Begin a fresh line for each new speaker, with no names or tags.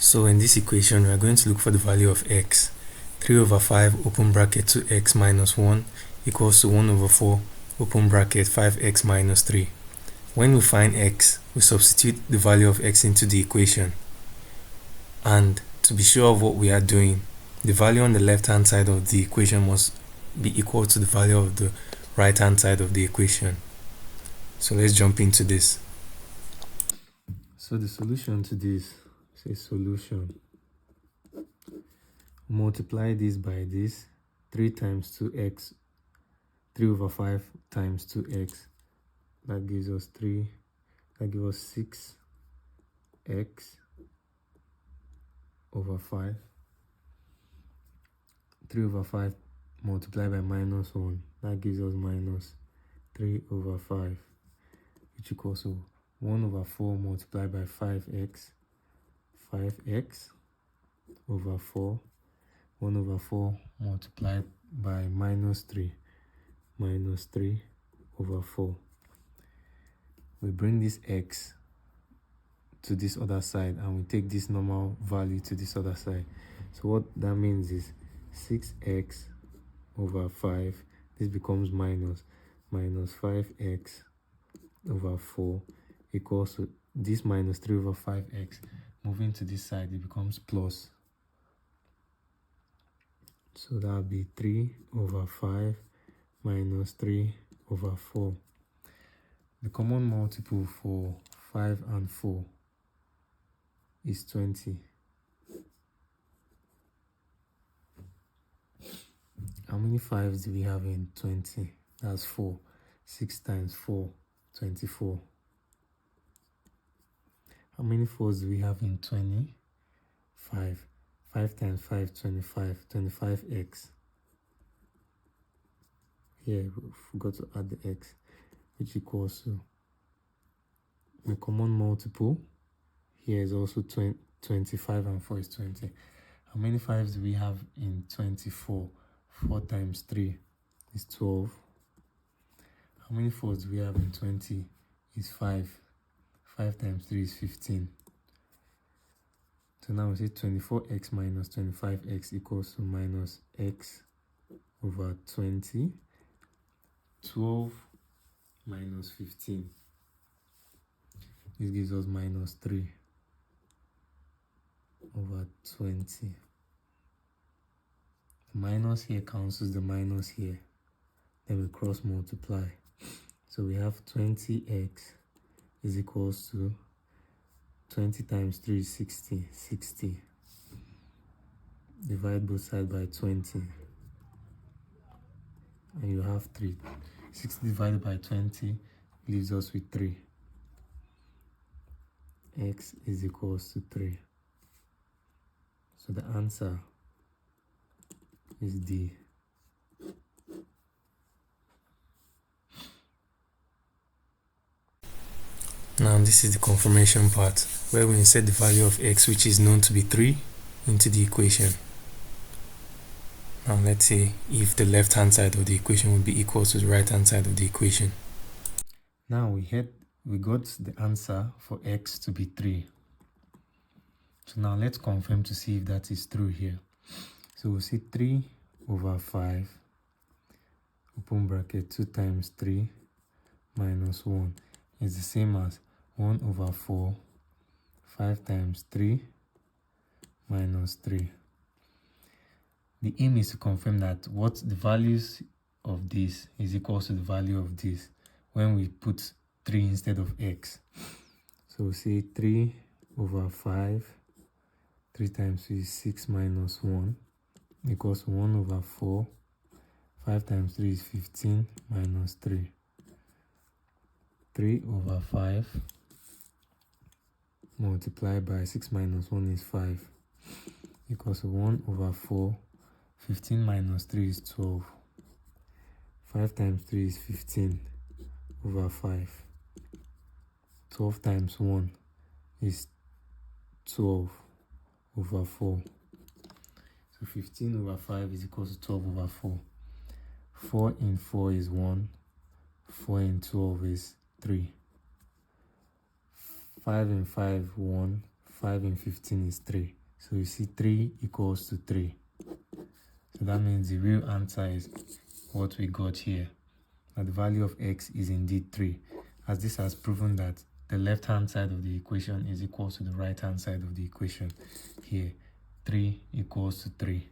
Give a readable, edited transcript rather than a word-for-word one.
So in this equation, we are going to look for the value of x. 3 over 5 open bracket 2x minus 1 equals to 1 over 4 open bracket 5x minus 3. When we find x, we substitute the value of x into the equation. And to be sure of what we are doing, the value on the left hand side of the equation must be equal to the value of the right hand side of the equation. So let's jump into this. So the solution to this, say solution, multiply this by this, 3 times 2x, 3 over 5 times 2x, that gives us 3, that gives us 6x over 5, 3 over 5 multiplied by minus 1, that gives us minus 3 over 5, which equals to 1 over 4 multiplied by 5x, 5x over 4, 1 over 4 multiplied by minus 3, minus 3 over 4. We bring this x to this other side and we take this normal value to this other side. So what that means is 6x over 5, this becomes minus 5x over 4 equals to this minus 3 over 5x. Moving to this side, it becomes plus. So that would be 3 over 5 minus 3 over 4. The common multiple for 5 and 4 is 20. How many 5s do we have in 20? That's 4. 6 times 4, 24. How many 4s do we have in 20? 5. 5 times 5, 25. 25x. Here, we forgot to add the x, which equals to the common multiple. Here is also 25 and 4 is 20. How many 5s do we have in 24? 4 times 3 is 12. How many 4s do we have in 20? Is 5. 5 times 3 is 15. So now we say 24x minus 25x equals to minus x over 20. 12 minus 15. This gives us minus 3 over 20. The minus here cancels the minus here. Then we cross multiply. So we have 20x is equals to 20 times 3 is 60. 60. Divide both sides by 20. And you have 3. 60 divided by 20 leaves us with 3. X is equals to 3. So the answer is D. Now this is the confirmation part, where we insert the value of x, which is known to be 3, into the equation. Now let's say if the left hand side of the equation would be equal to the right hand side of the equation. Now we got the answer for x to be 3. So now let's confirm to see if that is true here. So we'll see 3 over 5, open bracket 2 times 3 minus 1 is the same as 1 over 4, 5 times 3 minus 3. The aim is to confirm that what the values of this is equal to the value of this when we put 3 instead of x. So we say 3 over 5, 3 times 2 is 6 minus 1 equals 1 over 4, 5 times 3 is 15 minus 3. 3 over 5 multiplied by 6 minus 1 is 5 equals 1 over 4. 15 minus 3 is 12. 5 times 3 is 15 over 5. 12 times 1 is 12 over 4. So 15 over 5 is equal to 12 over 4. 4 in 4 is 1. 4 in 12 is 3. 5 in 5, 1. 5 in 15 is 3. So you see 3 equals to 3. So that means the real answer is what we got here. That the value of x is indeed 3, as this has proven that the left-hand side of the equation is equal to the right-hand side of the equation. Here, 3 equals to 3.